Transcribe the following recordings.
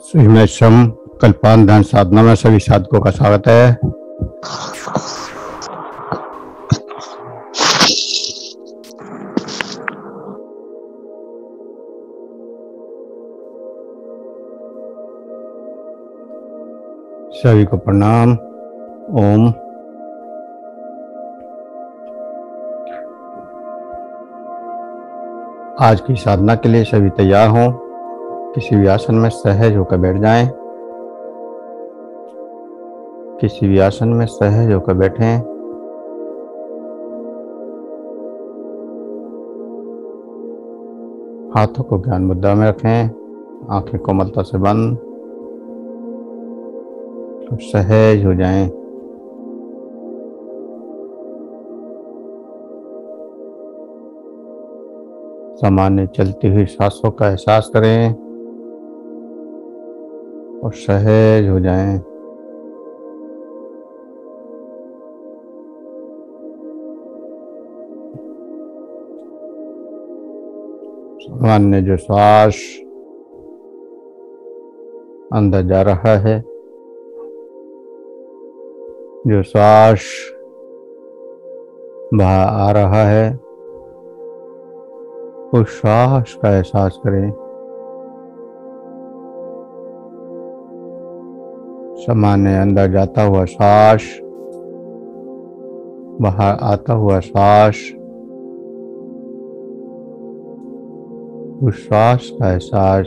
मैं श्रम कल्पांत ध्यान साधना में सभी साधकों का स्वागत है। सभी को प्रणाम। ओम। आज की साधना के लिए सभी तैयार हों। किसी भी आसन में सहज होकर बैठ जाएं। किसी भी आसन में सहज होकर बैठें। हाथों को ज्ञान मुद्रा में रखें। आंखें कोमलता से बंद। तो सहज हो जाएं। सामान्य चलती हुई सांसों का एहसास करें और सहज हो जाएं। सामान्य जो श्वास अंदर जा रहा है, जो श्वास बाहर आ रहा है, उस श्वास का एहसास करें। सामान्य अंदर जाता हुआ श्वास, बाहर आता हुआ श्वास, उस श्वास का एहसास।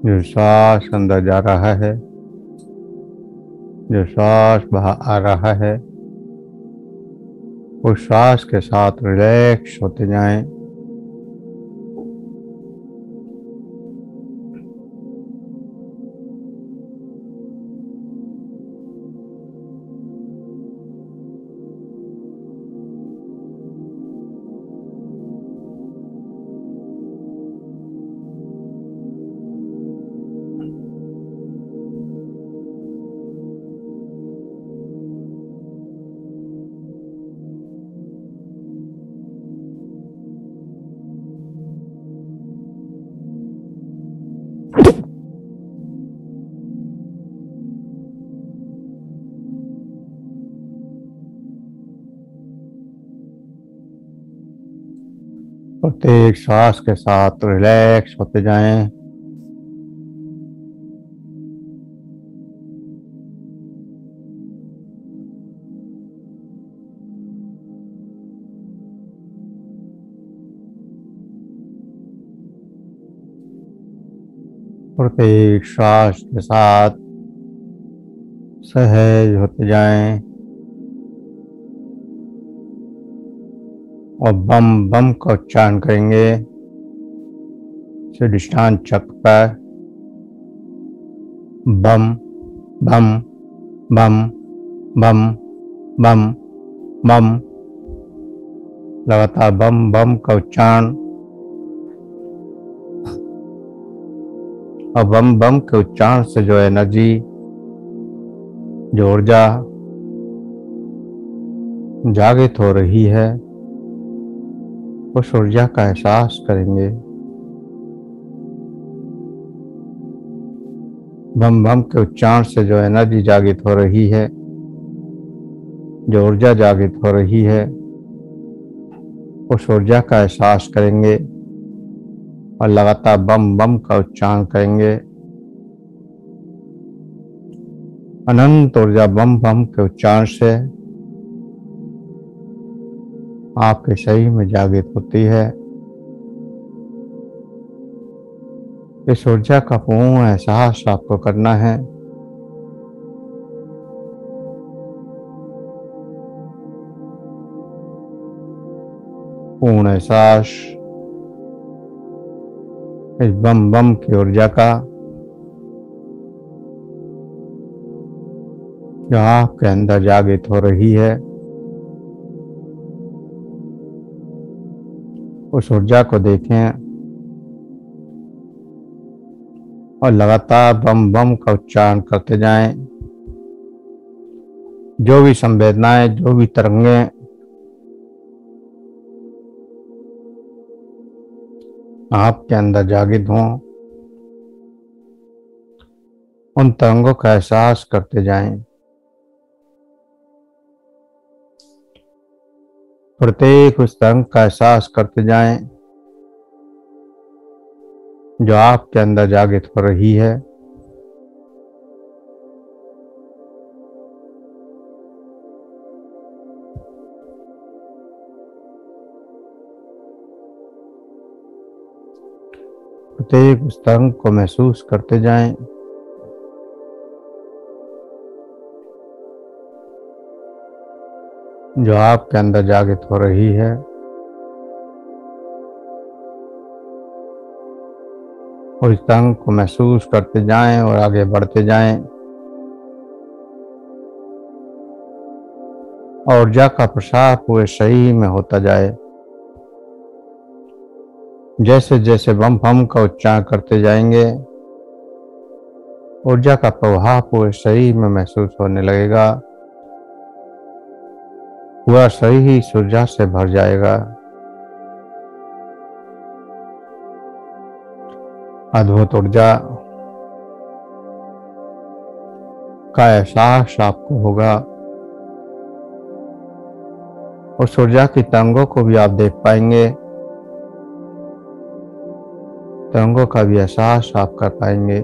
जो श्वास अंदर जा रहा है, जो श्वास बाहर आ रहा है, उस श्वास के साथ रिलैक्स होते जाएं। प्रत्येक श्वास के साथ रिलैक्स होते जाएं। प्रत्येक श्वास के साथ सहज होते जाएं और बम बम का उच्चारण करेंगे। अधिष्ठान चक्र पर बम बम बम बम बम बम, लगातार बम बम का उच्चारण। और बम बम के उच्चारण से जो एनर्जी, जो ऊर्जा जागृत हो रही है, उस ऊर्जा का एहसास करेंगे। बम बम के उच्चारण से जो एनर्जी जागृत हो रही है, जो ऊर्जा जागृत हो रही है, उस ऊर्जा का एहसास करेंगे और लगातार बम बम का उच्चारण करेंगे। अनंत ऊर्जा बम बम के उच्चारण से आपके शरीर में जागृत होती है। इस ऊर्जा का पूर्ण एहसास आपको करना है। पूर्ण एहसास इस बम बम की ऊर्जा का, जो आपके अंदर जागृत हो रही है। उस ऊर्जा को देखें और लगातार बम बम का उच्चारण करते जाएं। जो भी संवेदनाएं, जो भी तरंगें आपके अंदर जागृत हों, उन तरंगों का एहसास करते जाएं। प्रत्येक उस तरंग का एहसास करते जाएं जो आपके अंदर जागृत हो रही है। प्रत्येक उस तरंग को महसूस करते जाएं जो आपके अंदर जागृत हो रही है। और इस तरंग को महसूस करते जाएं और आगे बढ़ते जाएं। ऊर्जा का प्रसार पूरे शरीर में होता जाए। जैसे जैसे बम बम का उच्चारण करते जाएंगे, ऊर्जा का प्रवाह पूरे शरीर में महसूस होने लगेगा। पूरा शरीर ही इस ऊर्जा से भर जाएगा। अद्भुत ऊर्जा का एहसास आपको होगा। उस ऊर्जा की तरंगों को भी आप देख पाएंगे, तरंगों का भी एहसास आप कर पाएंगे।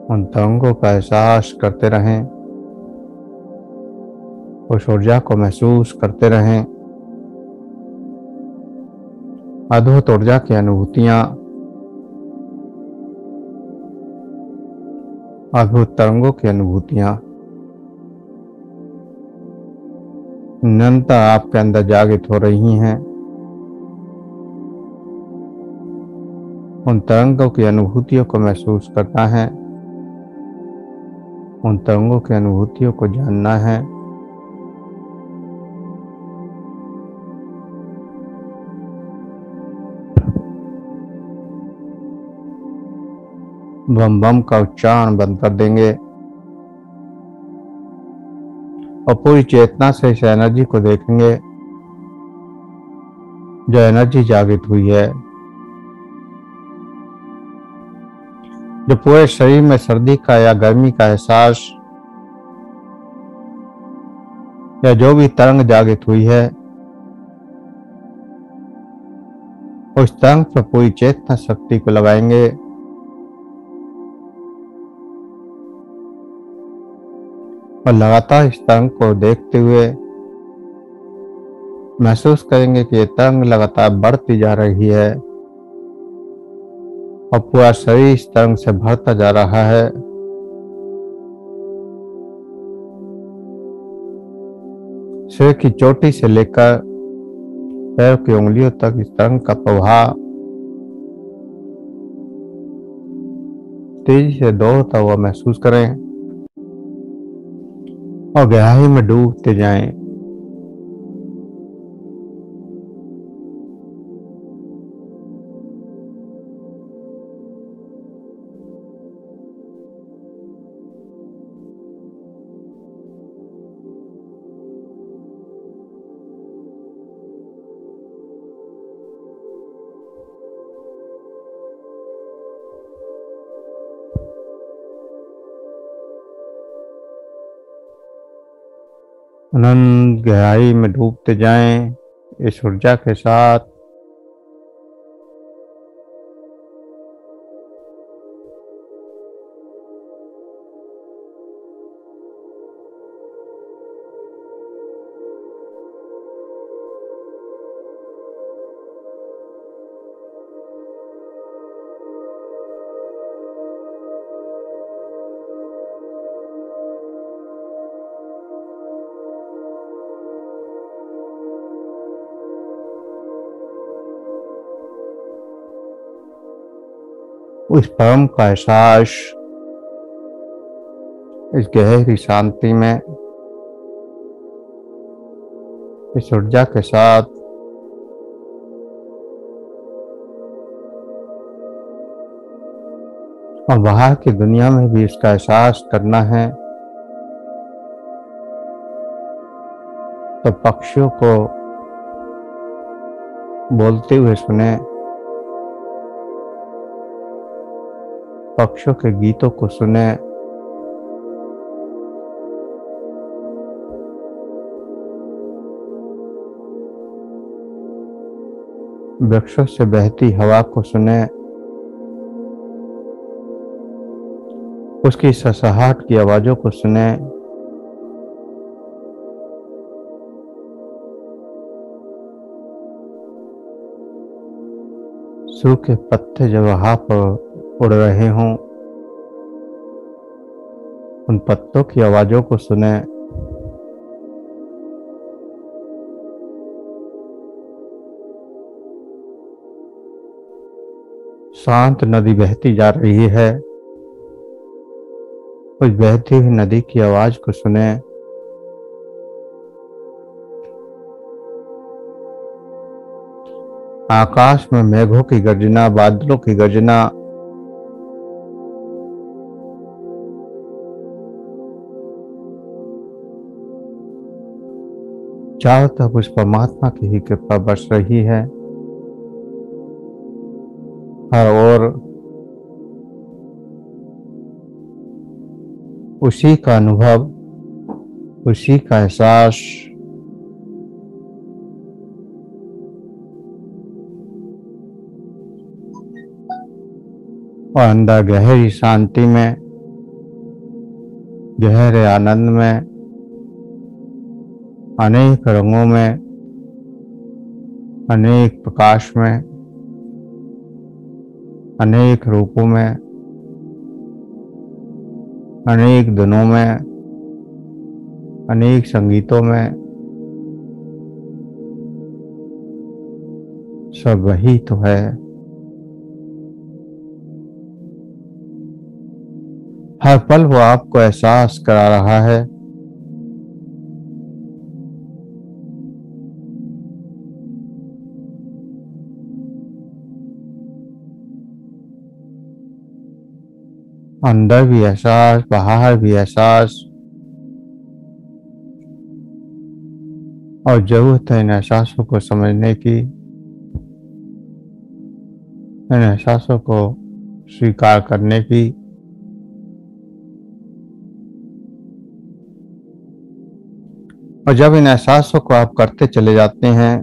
उन तरंगों का एहसास करते रहें, उस ऊर्जा को महसूस करते रहें। अद्भुत ऊर्जा की अनुभूतियां, अद्भुत तरंगों की अनुभूतियां निरंतर आपके अंदर जागृत हो रही हैं। उन तरंगों की अनुभूतियों को महसूस करना है, उन तरंगों की अनुभूतियों को जानना है। बम बम का उच्चारण बंद कर देंगे और पूरी चेतना से इस एनर्जी को देखेंगे जो एनर्जी जागृत हुई है, जो पूरे शरीर में सर्दी का या गर्मी का एहसास या जो भी तरंग जागृत हुई है, उस तरंग पर पूरी चेतना शक्ति को लगाएंगे और लगातार इस तरंग को देखते हुए महसूस करेंगे कि ये तरंग लगातार बढ़ती जा रही है और पूरा शरीर इस तरंग से भरता जा रहा है। सिर की चोटी से लेकर पैर की उंगलियों तक इस तरंग का प्रवाह तेजी से दौड़ता हुआ महसूस करें और गहराई में डूबते जाएं। अनंत गहराई में डूबते जाएं इस ऊर्जा के साथ। उस परम का एहसास इस गहरी शांति में, इस ऊर्जा के साथ और बाहर की दुनिया में भी इसका एहसास करना है। तो पक्षियों को बोलते हुए सुने, पक्षियों के गीतों को सुने, वृक्षों से बहती हवा को सुने, उसकी ससाहट की आवाजों को सुने, सूखे पत्ते जब हवा पर उड़ रहे हों, उन पत्तों की आवाजों को सुने, शांत नदी बहती जा रही है, उस बहती हुई नदी की आवाज को सुने, आकाश में मेघों की गर्जना, बादलों की गर्जना, चारों तरफ उस परमात्मा की ही कृपा बरस रही है। हर ओर उसी का अनुभव, उसी का एहसास, और अंदर गहरी शांति में, गहरे आनंद में, अनेक रंगों में, अनेक प्रकाश में, अनेक रूपों में, अनेक धुनों में, अनेक संगीतों में, सब वही तो है। हर पल वो आपको एहसास करा रहा है। अंदर भी एहसास, बाहर भी एहसास, और जरूरत है इन एहसासों को समझने की, इन एहसासों को स्वीकार करने की। और जब इन एहसासों को आप करते चले जाते हैं,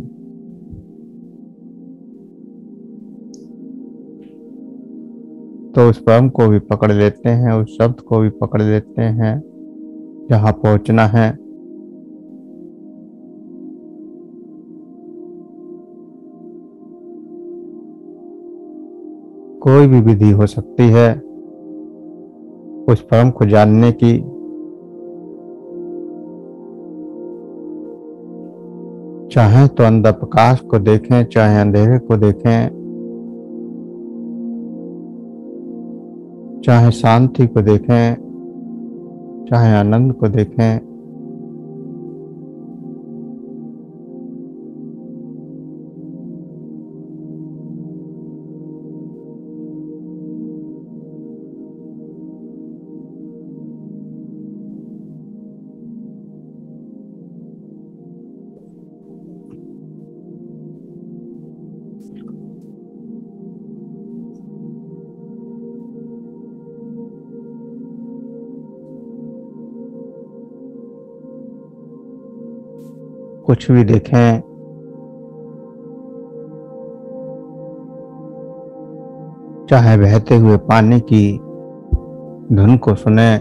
तो उस परम को भी पकड़ लेते हैं, उस शब्द को भी पकड़ लेते हैं जहां पहुंचना है। कोई भी विधि हो सकती है उस परम को जानने की। चाहे तो अंदर प्रकाश को देखें, चाहे अंधेरे को देखें, चाहे शांति को देखें, चाहे आनंद को देखें, कुछ भी देखें, चाहे बहते हुए पानी की धुन को सुने,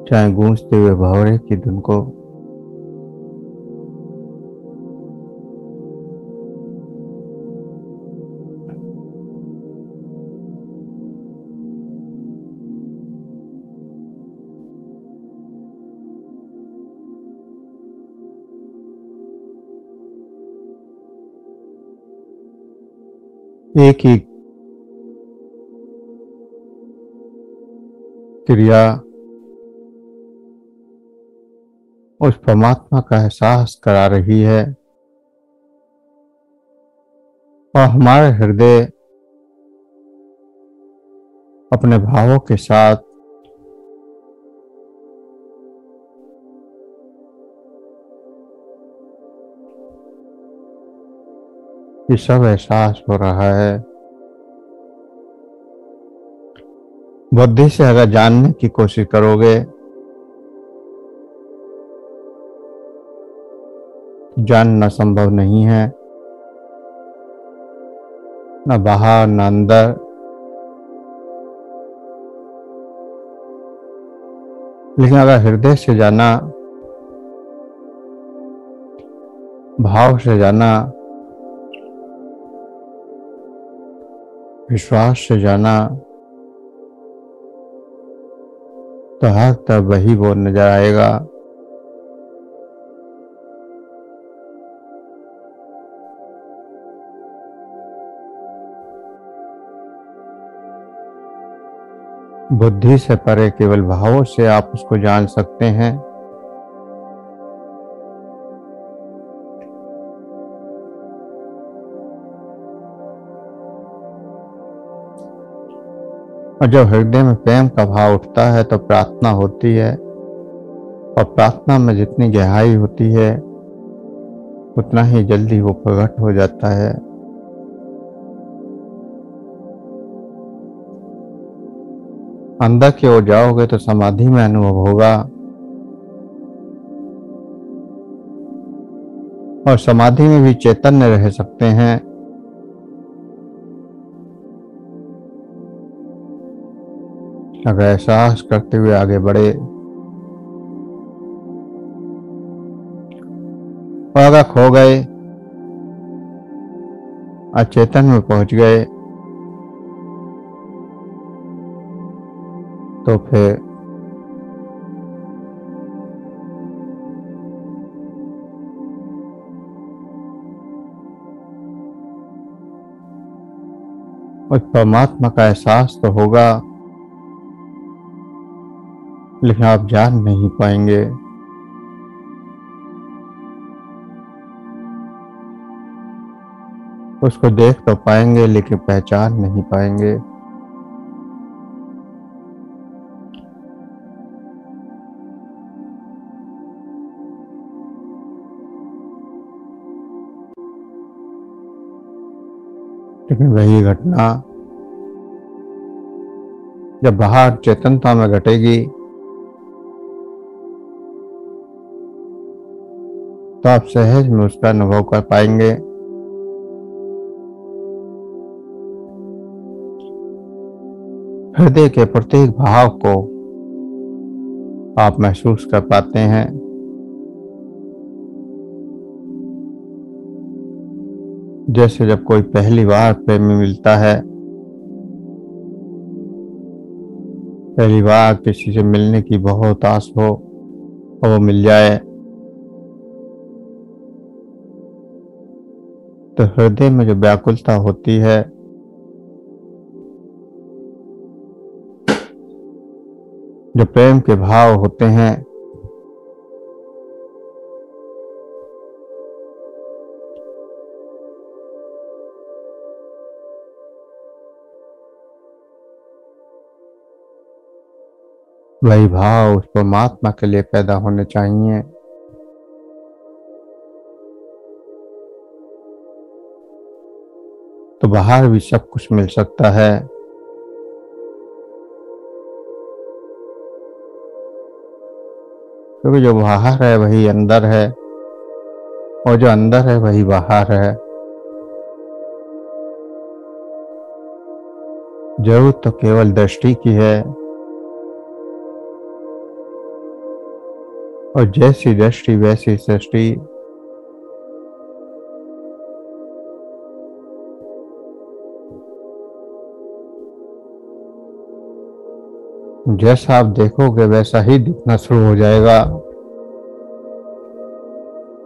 चाहे गूंजते हुए भंवरे की धुन को, एक ही क्रिया उस परमात्मा का एहसास करा रही है। और हमारे हृदय अपने भावों के साथ ये सब एहसास हो रहा है। बुद्धि से अगर जानने की कोशिश करोगे, जानना संभव नहीं है, न बाहर न अंदर। लेकिन अगर हृदय से जाना, भाव से जाना, विश्वास से जाना, तो हर तरफ वही वो नजर आएगा। बुद्धि से परे केवल भावों से आप उसको जान सकते हैं। और जब हृदय में प्रेम का भाव उठता है तो प्रार्थना होती है, और प्रार्थना में जितनी गहराई होती है उतना ही जल्दी वो प्रकट हो जाता है। अंदर की ओर जाओगे तो समाधि में अनुभव होगा, और समाधि में भी चैतन्य रह सकते हैं। अगर एहसास करते हुए आगे बढ़े, और अगर खो गए, अचेतन में पहुंच गए, तो फिर उस परमात्मा का एहसास तो होगा, लेकिन आप जान नहीं पाएंगे। उसको देख तो पाएंगे लेकिन पहचान नहीं पाएंगे। लेकिन वही घटना जब बाहर चेतनता में घटेगी, तो आप सहज में उसका अनुभव कर पाएंगे। हृदय के प्रत्येक भाव को आप महसूस कर पाते हैं। जैसे जब कोई पहली बार प्रेमी मिलता है, पहली बार किसी से मिलने की बहुत आस हो और वो मिल जाए, तो हृदय में जो व्याकुलता होती है, जो प्रेम के भाव होते हैं, वही भाव उस परमात्मा के लिए पैदा होने चाहिए। तो बाहर भी सब कुछ मिल सकता है, क्योंकि जो बाहर है वही अंदर है, और जो अंदर है वही बाहर है। जरूरत तो केवल दृष्टि की है, और जैसी दृष्टि वैसी सृष्टि। जैसा आप देखोगे वैसा ही दिखना शुरू हो जाएगा,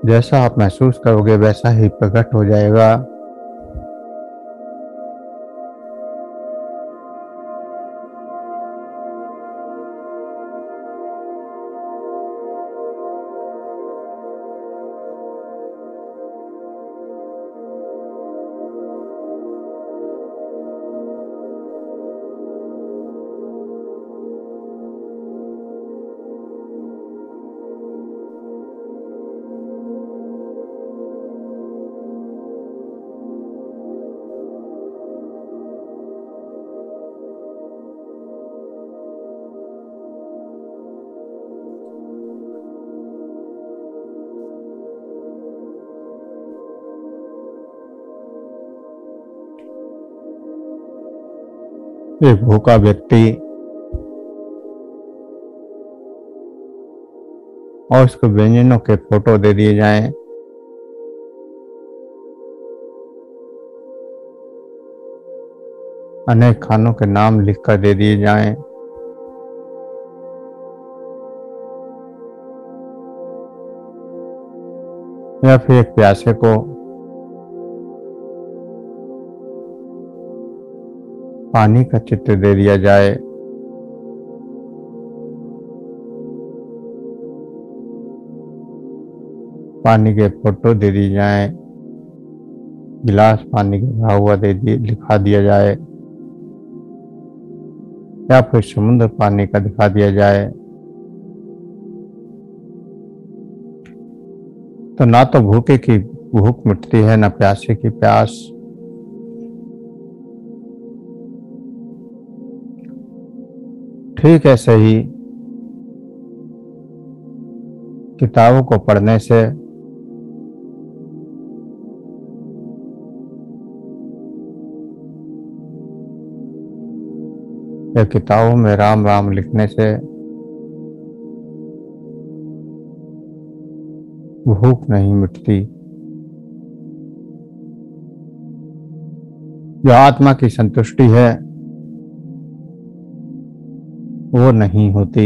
जैसा आप महसूस करोगे वैसा ही प्रकट हो जाएगा। एक भूखा व्यक्ति और उसको व्यंजनों के फोटो दे दिए जाएं, अनेक खानों के नाम लिखकर दे दिए जाएं, या फिर एक प्यासे को पानी का चित्र दे दिया जाए, पानी के फोटो दे दी जाए, गिलास पानी के भरा हुआ लिखा दिया जाए, या फिर समुद्र पानी का दिखा दिया जाए, तो ना तो भूखे की भूख मिटती है, ना प्यासे की प्यास। ठीक ऐसे ही किताबों को पढ़ने से या किताबों में राम राम लिखने से भूख नहीं मिटती। जो आत्मा की संतुष्टि है वो नहीं होती,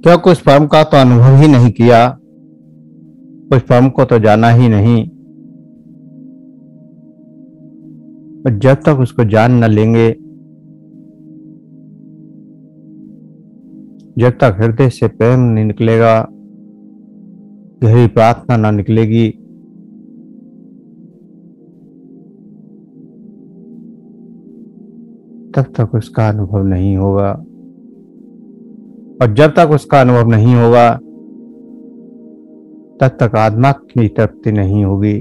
क्योंकि उस परम का तो अनुभव ही नहीं किया, उस परम को तो जाना ही नहीं। और जब तक उसको जान न लेंगे, जब तक हृदय से प्रेम नहीं निकलेगा, गहरी प्रार्थना न निकलेगी, तब तक उसका अनुभव नहीं होगा। और जब तक उसका अनुभव नहीं होगा, तब तक आत्मा की तृप्ति नहीं होगी।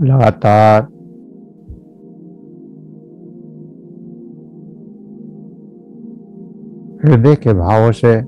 लगातार हृदय के भावों से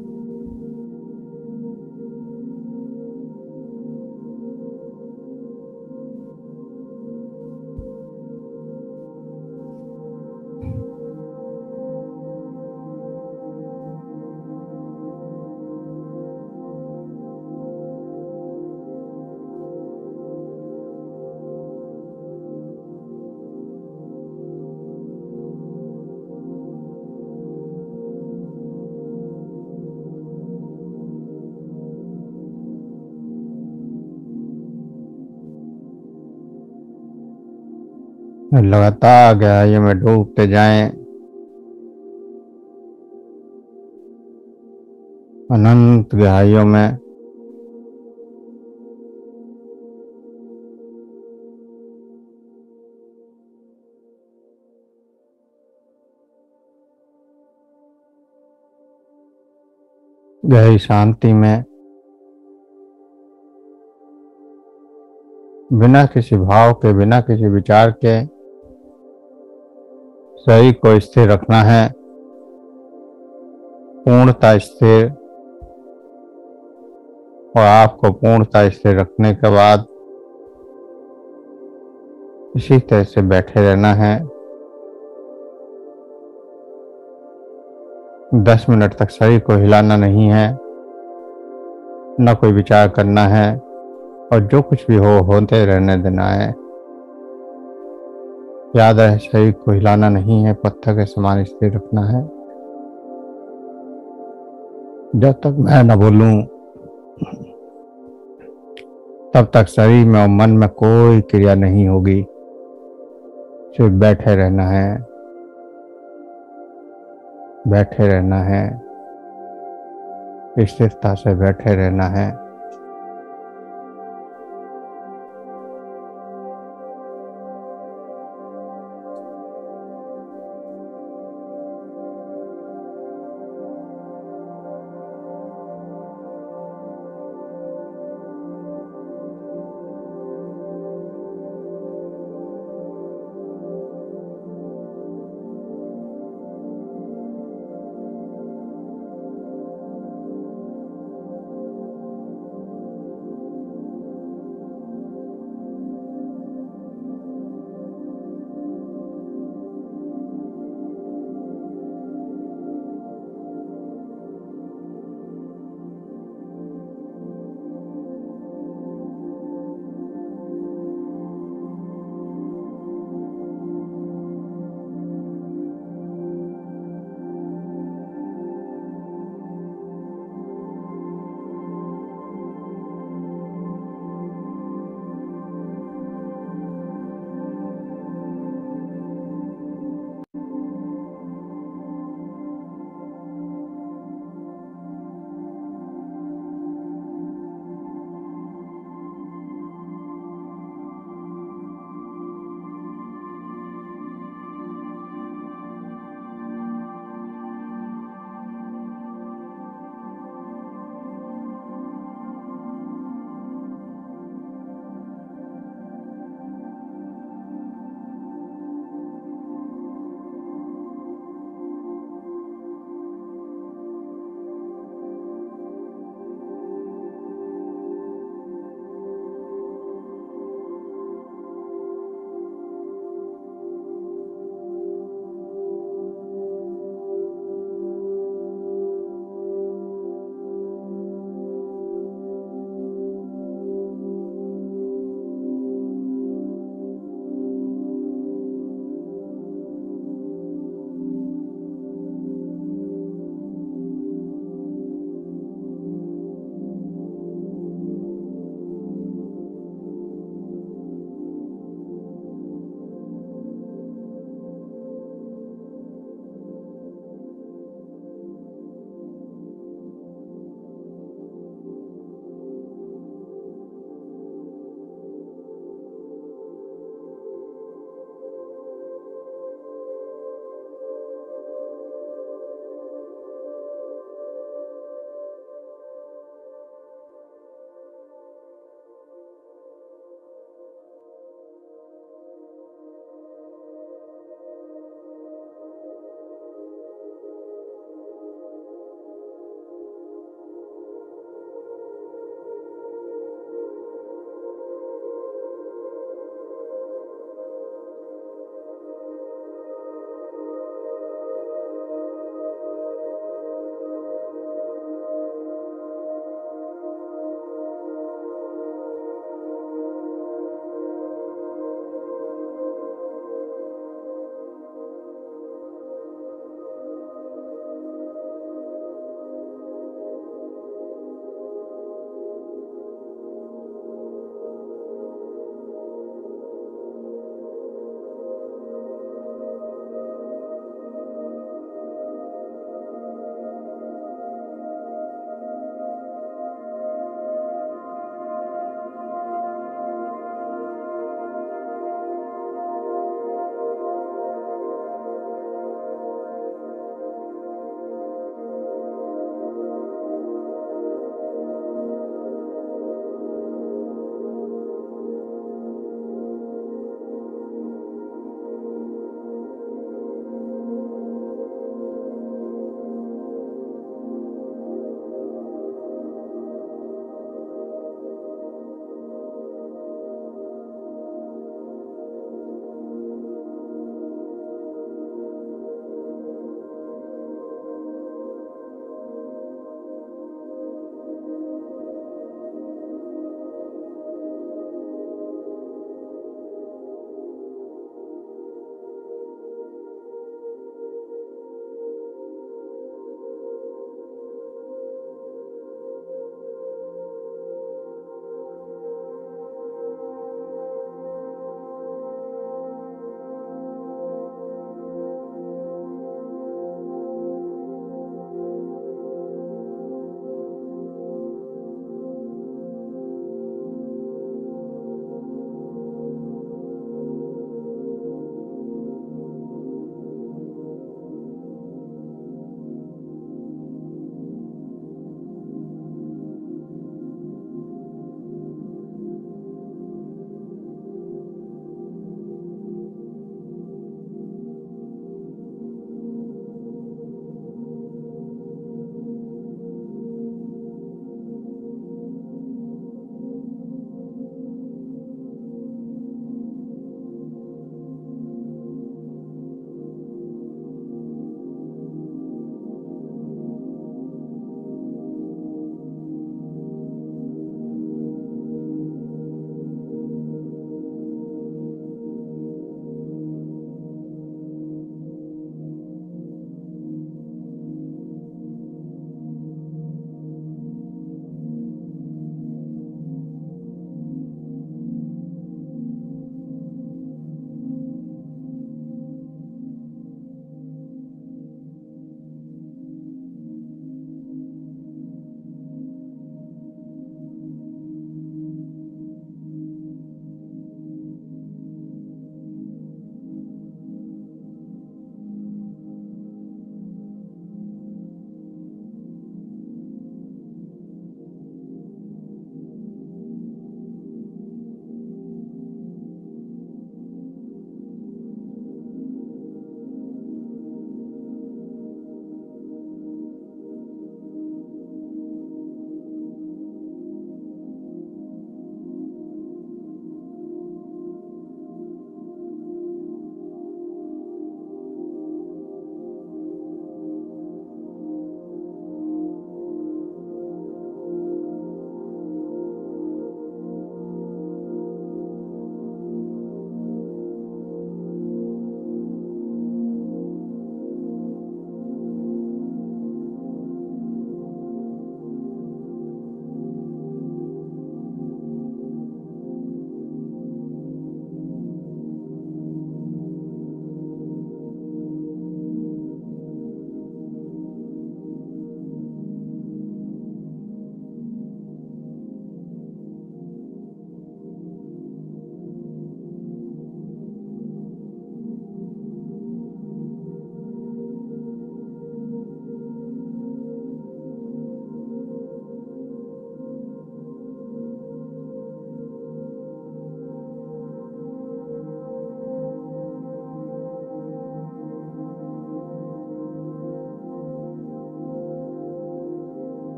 लगातार गहराइयों में डूबते जाएं, अनंत गहराइयों में। गहरी शांति में, बिना किसी भाव के, बिना किसी विचार के शरीर को स्थिर रखना है, पूर्णता स्थिर। और आपको पूर्णता स्थिर रखने के बाद इसी तरह से बैठे रहना है। 10 मिनट तक शरीर को हिलाना नहीं है, न कोई विचार करना है, और जो कुछ भी हो होते रहने देना है। याद रहे, शरीर को हिलाना नहीं है, पत्थर के समान स्थिर रखना है। जब तक मैं न बोलूं तब तक शरीर में और मन में कोई क्रिया नहीं होगी। सिर्फ बैठे रहना है, बैठे रहना है, स्थिरता से बैठे रहना है।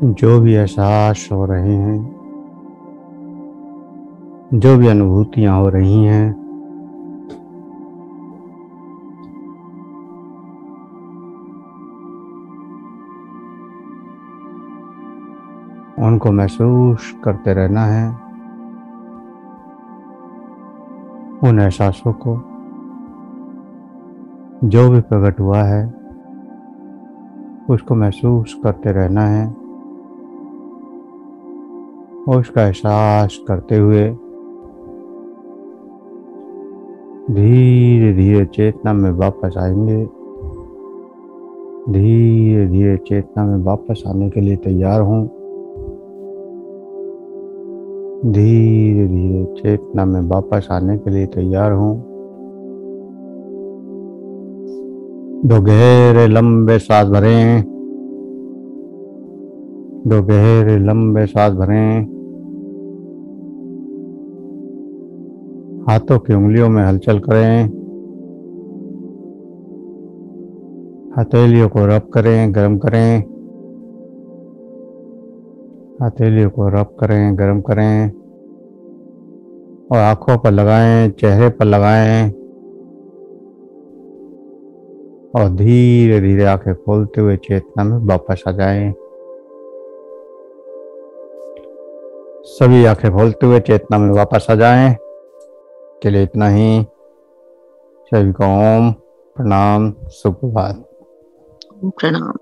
जो भी एहसास हो रहे हैं, जो भी अनुभूतियां हो रही हैं, उनको महसूस करते रहना है। उन एहसासों को जो भी प्रकट हुआ है उसको महसूस करते रहना है और उसका एहसास करते हुए धीरे धीरे चेतना में वापस आएंगे। धीरे धीरे चेतना में वापस आने के लिए तैयार हों। धीरे धीरे चेतना में वापस आने के लिए तैयार हों। 2 गहरे लंबे सांस भरें। 2 गहरे लंबे सांस भरें। हाथों की उंगलियों में हलचल करें। हथेलियों को रब करें, गर्म करें। हथेलियों को रब करें, गर्म करें और आंखों पर लगाएं, चेहरे पर लगाएं और धीरे धीरे आंखें खोलते हुए चेतना में वापस आ जाएं। सभी आंखें खोलते हुए चेतना में वापस आ जाएं। चलिए इतना ही। सभी को ओम प्रणाम, सुप्रभात। प्रणाम।